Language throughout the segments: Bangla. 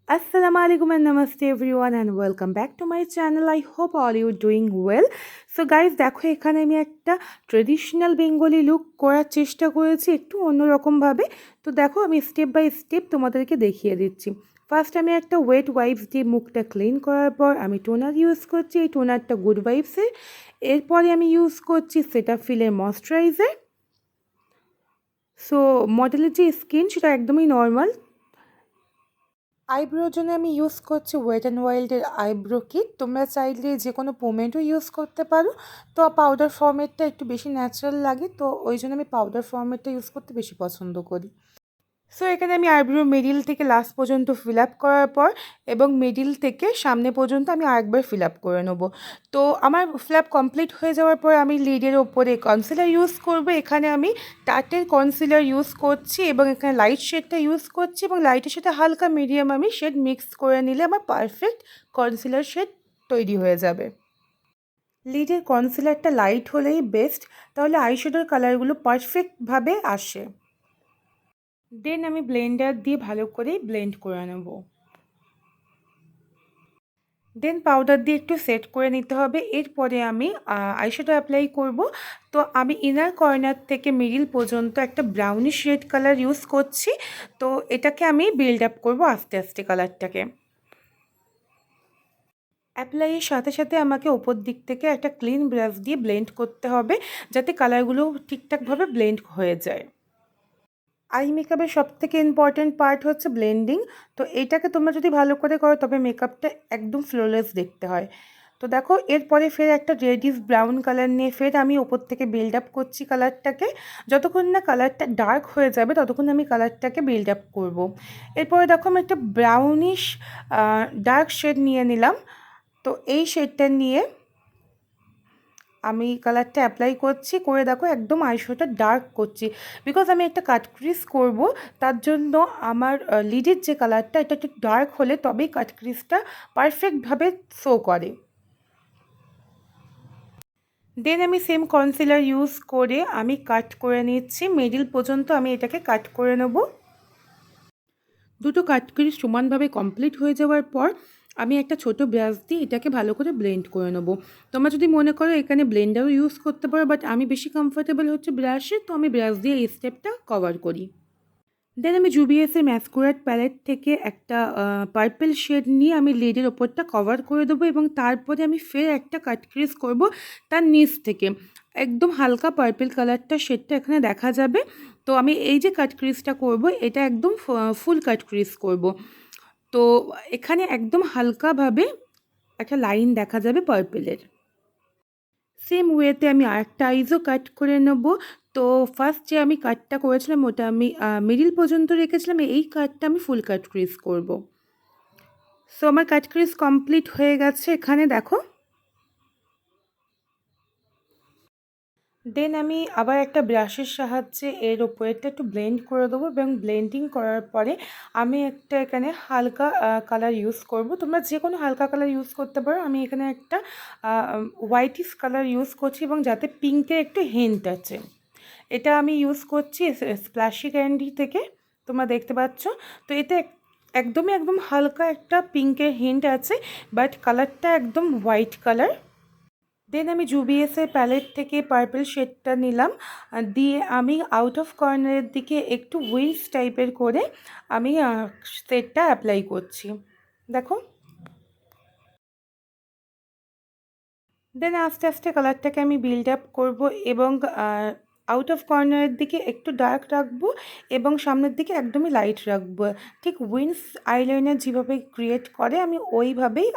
Assalamu alaikum and namaste everyone and welcome back to my channel. I hope all you doing well. So guys দেখো এখানে আমি একটা ট্রেডিশনাল বেঙ্গলি লুক করার চেষ্টা করেছি একটু অন্যরকম ভাবে। তো দেখো আমি স্টেপ বাই স্টেপ তোমাদেরকে দেখিয়ে দিচ্ছি। ফার্স্ট আমি একটা ওয়েট ওয়াইপস দিয়ে মুখটা ক্লিন করার পর আমি টোনার ইউজ করছি। এই টোনারটা গুড ভাইবসের। এরপরে আমি ইউজ করছি সেটাফিলের ময়শ্চারাইজার। সো মডেলের যে স্কিন সেটা একদমই নর্মাল। আইব্রোর জন্য আমি ইউজ করছি ওয়েট অ্যান্ড ওয়াইল্ডের আইব্রো কিট। তোমরা চাইলে যে কোনো পোমেন্টও ইউজ করতে পারো, তো পাউডার ফর্মেটটা একটু বেশি ন্যাচারাল লাগে, তো ওই জন্য আমি পাউডার ফর্মেটটা ইউজ করতে বেশি পছন্দ করি। সো এখানে আমি আইব্রো মিডিল থেকে লাস্ট পর্যন্ত ফিল আপ করার পর এবং মিডিল থেকে সামনে পর্যন্ত আমি আরেকবার ফিল আপ করে নেব। তো আমার ফিল আপ কমপ্লিট হয়ে যাওয়ার পর আমি লিডের ওপরে কনসিলার ইউজ করব। এখানে আমি টাটের কনসিলার ইউজ করছি এবং এখানে লাইট শেডটা ইউজ করছি এবং লাইটের সাথে হালকা মিডিয়াম আমি শেড মিক্স করে নিলে আমার পারফেক্ট কনসিলার শেড তৈরি হয়ে যাবে। লিডের কনসিলারটা লাইট হলেই বেস্ট, তাহলে আইশ্যাডোর কালারগুলো পারফেক্টভাবে আসে। দেন আমি ব্লেন্ডার দিয়ে ভালো করে ব্লেন্ড করে নেব। দেন পাউডার দিয়ে একটু সেট করে নিতে হবে। এরপরে আমি আইশ্যাডো অ্যাপ্লাই করব। তো আমি ইনার কর্নার থেকে মিডিল পর্যন্ত একটা ব্রাউনিশ রেড কালার ইউজ করছি। তো এটাকে আমি বিল্ড আপ করবো আস্তে আস্তে কালারটাকে। অ্যাপ্লাইয়ের সাথে সাথে আমাকে ওপর দিক থেকে একটা ক্লিন ব্রাশ দিয়ে ব্লেন্ড করতে হবে, যাতে কালারগুলো ঠিকঠাকভাবে ব্লেন্ড হয়ে যায়। আই মেকআপের সবথেকে ইম্পর্ট্যান্ট পার্ট হচ্ছে ব্লেন্ডিং। তো এইটাকে তোমরা যদি ভালো করে করো তবে মেকআপটা একদম ফ্লোলেস দেখতে হয়। তো দেখো এরপরে ফের একটা রেডিশ ব্রাউন কালার নিয়ে ফের আমি ওপর থেকে বিল্ড আপ করছি কালারটাকে। যতক্ষণ না কালারটা ডার্ক হয়ে যাবে ততক্ষণ আমি কালারটাকে বিল্ড আপ করবো। এরপরে দেখো আমি একটা ব্রাউনিশ ডার্ক শেড নিয়ে নিলাম। তো এই শেডটা নিয়ে আমি কালারটা অ্যাপ্লাই করছি, করে দেখো একদম আইশ্যাডোটা ডার্ক করছি, বিকজ আমি একটা কাট ক্রিজ করব। তার জন্য আমার লিডের যে কালারটা এটা একটু ডার্ক হলে তবেই কাট ক্রিজটা পারফেক্টভাবে শো করে। দেন আমি সেম কনসিলার ইউজ করে আমি কাট করে নিচ্ছি, মিডিল পর্যন্ত আমি এটাকে কাট করে নেব। দুটো কাট ক্রিজ সমানভাবে কমপ্লিট হয়ে যাওয়ার পর আমি একটা ছোট ব্রাশ দিয়ে এটাকে ভালো করে ব্লেন্ড করে নেব। তোমরা যদি মনে করো এখানে ব্লেন্ডারও ইউজ করতে পারো, বাট আমি বেশি কমফোর্টেবল হচ্ছে ব্রাশে, তো আমি ব্রাশ দিয়ে এই স্টেপটা কভার করি। দেন আমি জুবিএসের ম্যাসকুরাট প্যালেট থেকে একটা পার্পল শেড নিয়ে আমি লিডের ওপরটা কভার করে দেবো এবং তারপরে আমি ফের একটা কাট ক্রিজ করব তার নিচ থেকে। একদম হালকা পার্পল কালারটা শেডটা এখানে দেখা যাবে। তো আমি এই যে কাট ক্রিজটা করব এটা একদম ফুল কাট ক্রিজ করব। তো এখানে একদম হালকাভাবে একটা লাইন দেখা যাবে পার্পলের। সেম ওয়েতে আমি আরেকটা আইজও কাট করে নেব। তো ফার্স্ট যে আমি কাটটা করেছিলাম ওটা আমি মিডিল পর্যন্ত রেখেছিলাম, এই কাটটা আমি ফুল কাট ক্রিজ করব। সো আমার কাট ক্রিজ কমপ্লিট হয়ে গেছে এখানে দেখো। দেন আমি আবার একটা ব্রাশের সাহায্যে এর ওপরেরটা একটু ব্লেন্ড করে দেবো এবং ব্লেন্ডিং করার পরে আমি একটা এখানে হালকা কালার ইউজ করব। তোমরা যে কোনো হালকা কালার ইউজ করতে পারো। আমি এখানে একটা হোয়াইটিশ কালার ইউজ করছি এবং যাতে পিঙ্কের একটু হিন্ট আছে। এটা আমি ইউজ করছি স্প্ল্যাশি ক্যান্ডি থেকে, তোমরা দেখতে পাচ্ছ। তো এতে একদম হালকা একটা পিঙ্কের হিন্ট আছে, বাট কালারটা একদম হোয়াইট কালার। দেন আমি জুবিএসের প্যালেট থেকে পার্পল শেডটা নিলাম, দিয়ে আমি আউট অফ কর্নারের দিকে একটু উইংস টাইপের করে আমি শেডটা অ্যাপ্লাই করছি দেখো। দেন আস্তে আস্তে কালারটাকে আমি বিল্ড আপ করবো এবং আউট অফ কর্নারের দিকে একটু ডার্ক রাখবো এবং সামনের দিকে একদমই লাইট রাখবো। ঠিক উইন্স আইলাইনার যেভাবে ক্রিয়েট করে আমি ওইভাবেই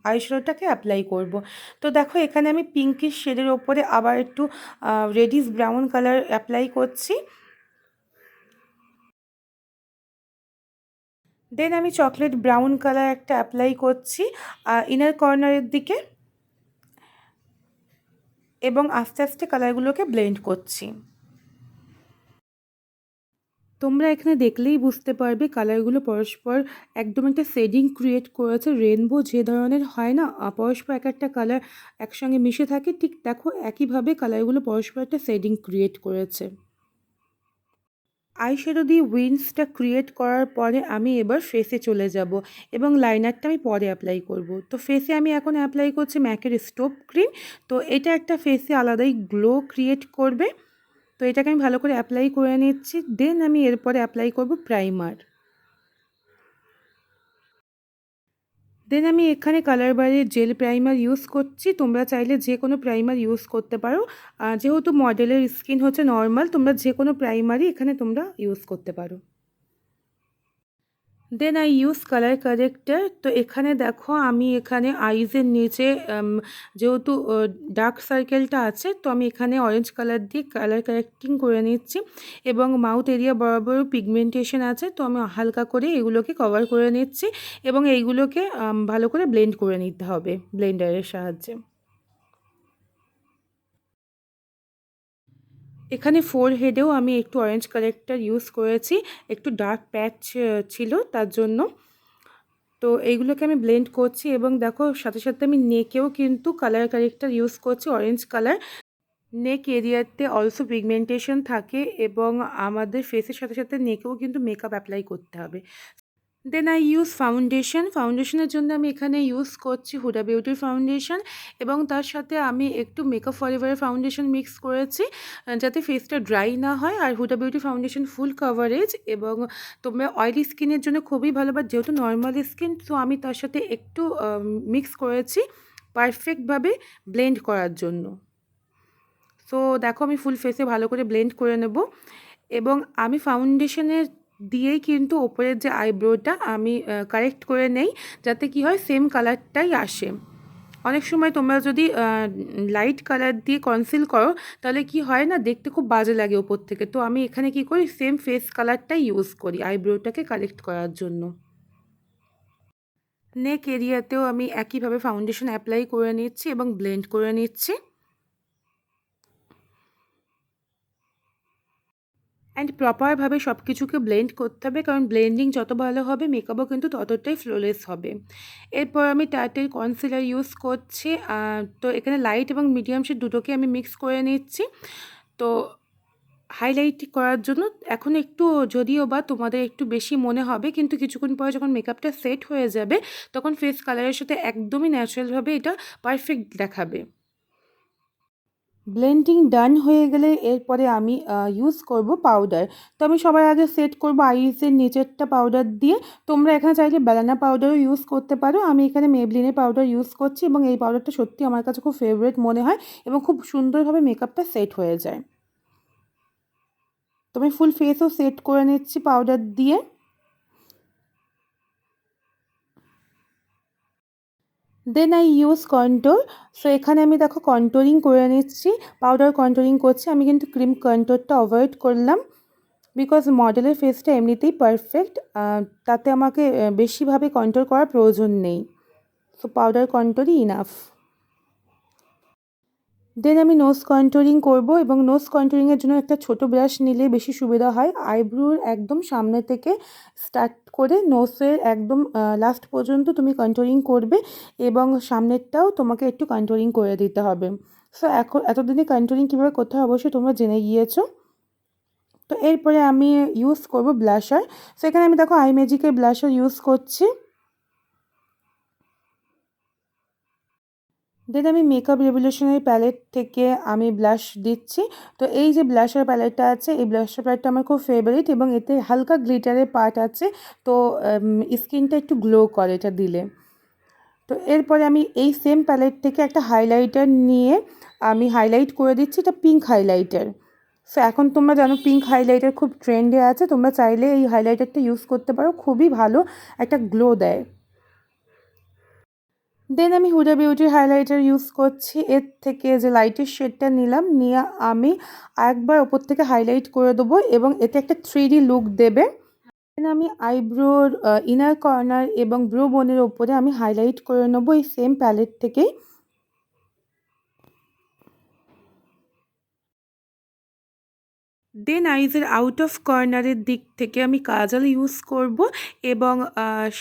আইশ্যাডোটাকে অ্যাপ্লাই করব। তো দেখো এখানে আমি পিঙ্কিশ শেডের ওপরে আবার একটু রেডিশ ব্রাউন কালার অ্যাপ্লাই করছি। দেন আমি চকলেট ব্রাউন কালার একটা অ্যাপ্লাই করছি ইনার কর্নারের দিকে এবং আস্তে আস্তে কালারগুলোকে ব্লেন্ড করছি। তোমরা এখানে দেখলেই বুঝতে পারবে কালারগুলো পরস্পর একদম একটা শেডিং ক্রিয়েট করেছে। রেনবো যে ধরনের হয় না, পরস্পর এক একটা কালার একসঙ্গে মিশে থাকে, ঠিক দেখো একইভাবে কালারগুলো পরস্পর একটা শেডিং ক্রিয়েট করেছে। আইশ্যাডো দিয়ে উইংসটা ক্রিয়েট করার পরে আমি এবার ফেসে চলে যাব এবং লাইনারটা আমি পরে অ্যাপ্লাই করব। তো ফেসে আমি এখন অ্যাপ্লাই করছি ম্যাকের স্টোভ ক্রিম। তো এটা একটা ফেসে আলাদাই গ্লো ক্রিয়েট করবে। তো এটাকে আমি ভালো করে অ্যাপ্লাই করে নিচ্ছি, দেন আমি এরপরে অ্যাপ্লাই করব প্রাইমার। দেন আমি এখানে কালার বারের জেল প্রাইমার ইউজ করছি। তোমরা চাইলে যে কোনো প্রাইমার ইউজ করতে পারো। যেহেতু মডেলের স্কিন হচ্ছে নর্মাল, তোমরা যে কোনো প্রাইমারই এখানে তোমরা ইউজ করতে পারো। Then I use colour character. তো এখানে দেখো আমি এখানে আইজের নিচে যেহেতু ডার্ক সার্কেলটা আছে, তো আমি এখানে অরেঞ্জ কালার দিয়ে কালার কারেক্টিং করে নিচ্ছি এবং মাউথ এরিয়া বরাবর পিগমেন্টেশন আছে, তো আমি হালকা করে এগুলোকে কভার করে নিচ্ছি এবং এইগুলোকে ভালো করে ব্লেন্ড করে নিতে হবে ব্লেন্ডারের সাহায্যে। এখানে ফোরহেডেও আমি একটু অরেঞ্জ কারেক্টার ইউজ করেছি, একটু ডার্ক প্যাচ ছিল তার জন্য। তো এইগুলোকে আমি ব্লেন্ড করছি এবং দেখো সাথে সাথে আমি নেকেও কিন্তু কালার কারেক্টার ইউজ করছি অরেঞ্জ কালার। নেক এরিয়াতে অলসো পিগমেন্টেশন থাকে এবং আমাদের ফেসের সাথে সাথে নেকেও কিন্তু মেকআপ অ্যাপ্লাই করতে হবে। দেন আই ইউজ ফাউন্ডেশনের জন্য আমি এখানে ইউজ করছি হুডা বিউটির ফাউন্ডেশন এবং তার সাথে আমি একটু মেকআপ ফরএভারের ফাউন্ডেশন মিক্স করেছি যাতে ফেসটা ড্রাই না হয়। আর Huda beauty foundation full coverage এবং তোমরা অয়েলি স্কিনের জন্য খুবই ভালো, বাট যেহেতু নর্মাল স্কিন, তো আমি তার সাথে একটু মিক্স করেছি পারফেক্টভাবে ব্লেন্ড করার জন্য। সো দেখো আমি ফুল ফেসে ভালো করে ব্লেন্ড করে নেব এবং আমি ফাউন্ডেশনের দিয়েই কিন্তু ওপরের যে আইব্রোটা আমি কারেক্ট করে নেই, যাতে কি হয় সেম কালারটাই আসে। অনেক সময় তোমরা যদি লাইট কালার দিয়ে কনসিল করো তাহলে কি হয় না, দেখতে খুব বাজে লাগে ওপর থেকে। তো আমি এখানে কি করি, সেম ফেস কালারটাই ইউজ করি আইব্রোটাকে কারেক্ট করার জন্য। নেক এরিয়াতেও আমি একইভাবে ফাউন্ডেশন অ্যাপ্লাই করে নিচ্ছি এবং ব্লেন্ড করে নিচ্ছি। অ্যান্ড প্রপারভাবে সব কিছুকে ব্লেন্ড করতে হবে, কারণ ব্লেন্ডিং যত ভালো হবে মেকআপও কিন্তু ততটাই ফ্লোলেস হবে। এরপর আমি টার্টেল কনসিলার ইউজ করছি। তো এখানে লাইট এবং মিডিয়াম শেড দুটোকে আমি মিক্স করে নিচ্ছি। তো হাইলাইট করার জন্য এখন একটু যদিও বা তোমাদের একটু বেশি মনে হবে, কিন্তু কিছুক্ষণ পরে যখন মেকআপটা সেট হয়ে যাবে তখন ফেস কালারের সাথে একদমই ন্যাচারালভাবে এটা পারফেক্ট দেখাবে। ব্লেন্ডিং ডান হয়ে গেলে এরপরে আমি ইউজ করব পাউডার। তো আমি সবার আগে সেট করব আইসের নিচেরটা পাউডার দিয়ে। তোমরা এখানে চাইলে ব্যানানা পাউডারও ইউজ করতে পারো। আমি এখানে মেবলিনের পাউডার ইউজ করছি এবং এই পাউডারটা সত্যি আমার কাছে খুব ফেভারিট মনে হয় এবং খুব সুন্দরভাবে মেকআপটা সেট হয়ে যায়। তো আমি ফুল ফেসও সেট করে নিচ্ছি পাউডার দিয়ে। Then I use control. So এখানে আমি দেখো কন্ট্রোলিং করে নিচ্ছি, পাউডার কন্ট্রোলিং করছি। আমি কিন্তু ক্রিম কন্ট্রোলটা অ্যাভয়েড করলাম বিকজ মডেলের ফেসটা এমনিতেই পারফেক্ট, তাতে আমাকে বেশিভাবে কন্ট্রোল করার প্রয়োজন নেই। সো পাউডার কন্ট্রোলই ইনাফ। দেন আমি নোজ কন্ট্রোলিং করব এবং নোজ কন্ট্রোলিংয়ের জন্য একটা ছোট ব্রাশ নিলে বেশি সুবিধা হয়। আইব্রোর একদম সামনে থেকে স্টার্ট করে নোজের একদম লাস্ট পর্যন্ত তুমি কন্ট্রোলিং করবে এবং সামনেরটাও তোমাকে একটু কন্ট্রোলিং করে দিতে হবে। সো এখন এতদিনে কন্ট্রোলিং কীভাবে করতে হয় অবশ্যই তোমরা জেনে গিয়েছো। তো এরপরে আমি ইউজ করব ব্লাশার। সো এখানে আমি দেখো আই ম্যাজিকের ব্লাশার ইউজ করছি। দেন আমি মেকআপ রেভলিউশনের প্যালেট থেকে আমি ব্লাশ দিচ্ছি। তো এই যে ব্লাশার প্যালেটটা আছে, এই ব্লাশার প্যালেটটা আমার খুব ফেভারিট এবং এতে হালকা গ্লিটারের পার্ট আছে, তো স্কিনটা একটু গ্লো করে এটা দিলে। তো এরপরে আমি এই সেম প্যালেট থেকে একটা হাইলাইটার নিয়ে আমি হাইলাইট করে দিচ্ছি, এটা পিঙ্ক হাইলাইটার। সো এখন তোমরা জানো পিঙ্ক হাইলাইটার খুব ট্রেন্ডে আছে, তোমরা চাইলে এই হাইলাইটারটা ইউজ করতে পারো, খুবই ভালো একটা গ্লো দেয়। দেন আমি হুডা বিউটির হাইলাইটার ইউজ করছি। এর থেকে যে লাইটের শেডটা নিলাম, নিয়ে আমি একবার ওপর থেকে হাইলাইট করে দেবো এবং এতে একটা 3D লুক দেবে। দেন আমি আইব্রোর ইনার কর্নার এবং ব্রো বোনের ওপরে আমি হাইলাইট করে নেবো এই সেম প্যালেট থেকেই। দেন আইজের আউট অফ কর্নারের দিক থেকে আমি কাজল ইউজ করব এবং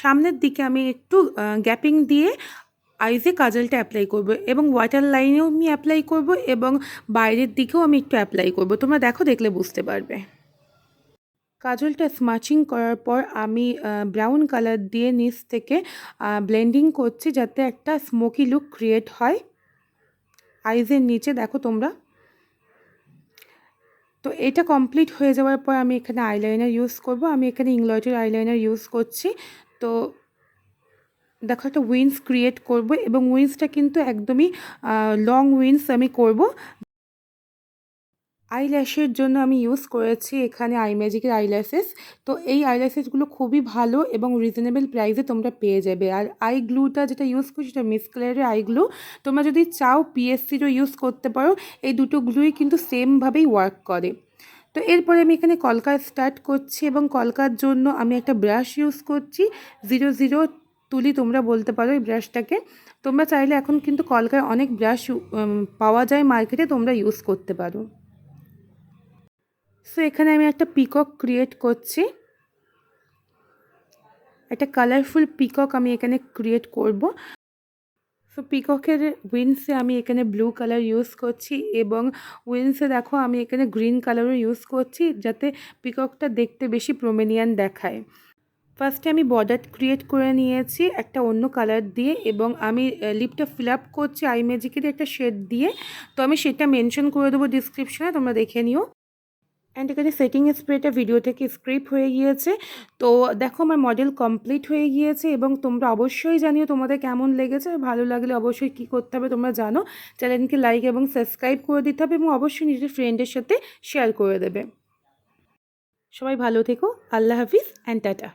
সামনের দিকে আমি একটু গ্যাপিং দিয়ে আইজে কাজলটা অ্যাপ্লাই করব এবং ওয়াটার লাইনেও আমি অ্যাপ্লাই করব এবং বাইরের দিকেও আমি একটু অ্যাপ্লাই করব। তোমরা দেখো, দেখলে বুঝতে পারবে। কাজলটা স্মাচিং করার পর আমি ব্রাউন কালার দিয়ে নিচ থেকে ব্লেন্ডিং করছি যাতে একটা স্মোকি লুক ক্রিয়েট হয় আইজের নিচে। দেখো তোমরা, তো এটা কমপ্লিট হয়ে যাওয়ার পর আমি এখানে আইলাইনার ইউজ করব। আমি এখানে ইংলয়েটের আইলাইনার ইউজ করছি। তো দেখো একটা উইন্স ক্রিয়েট করব এবং উইন্সটা কিন্তু একদমই লং উইন্স আমি করব। আইল্যাশের জন্য আমি ইউজ করেছি এখানে আইম্যাজিকের আইল্যাশেস। তো এই আইল্যাশেসগুলো খুবই ভালো এবং রিজনেবল প্রাইসে তোমরা পেয়ে যাবে। আর আই গ্লুটা যেটা ইউজ করছি সেটা মিস কালারের আই গ্লু। তোমরা যদি চাও পিএসসিরও ইউজ করতে পারো, এই দুটো গ্লুই কিন্তু সেমভাবেই ওয়ার্ক করে। তো এরপরে আমি এখানে কলকা স্টার্ট করছি এবং কলকার জন্য আমি একটা ব্রাশ ইউজ করছি, 00 তুলি তোমরা বলতে পারো এই ব্রাশটাকে। তোমরা চাইলে এখন কিন্তু কলকায় অনেক ব্রাশ পাওয়া যায় মার্কেটে, তোমরা ইউজ করতে পারো। সো এখানে আমি একটা পিকক ক্রিয়েট করছি, একটা কালারফুল পিকক আমি এখানে ক্রিয়েট করব। সো পিককের উইংসে আমি এখানে ব্লু কালার ইউজ করছি এবং উইংসে দেখো আমি এখানে গ্রিন কালারও ইউজ করছি যাতে পিককটা দেখতে বেশি প্রোমিনিয়েন্ট দেখায়। ফার্স্টে আমি বর্ডার ক্রিয়েট করে নিয়েছি একটা অন্য কালার দিয়ে এবং আমি লিপটা ফিল আপ করছি আই ম্যাজিকের একটা শেড দিয়ে। তো আমি সেটা মেনশন করে দেবো ডিসক্রিপশনে, তোমরা দেখে নিও। অ্যান্ড এখানে সেটিং স্প্রেটা ভিডিও থেকে স্ক্রিপ হয়ে গিয়েছে। তো দেখো আমার মডেল কমপ্লিট হয়ে গিয়েছে এবং তোমরা অবশ্যই জানিও তোমাদের কেমন লেগেছে। আর ভালো লাগলে অবশ্যই কী করতে হবে তোমরা জানো, চ্যানেলকে লাইক এবং সাবস্ক্রাইব করে দিতে হবে এবং অবশ্যই নিজের ফ্রেন্ডের সাথে শেয়ার করে দেবে। সবাই ভালো থেকো, আল্লাহ হাফিজ অ্যান্ড টাটা।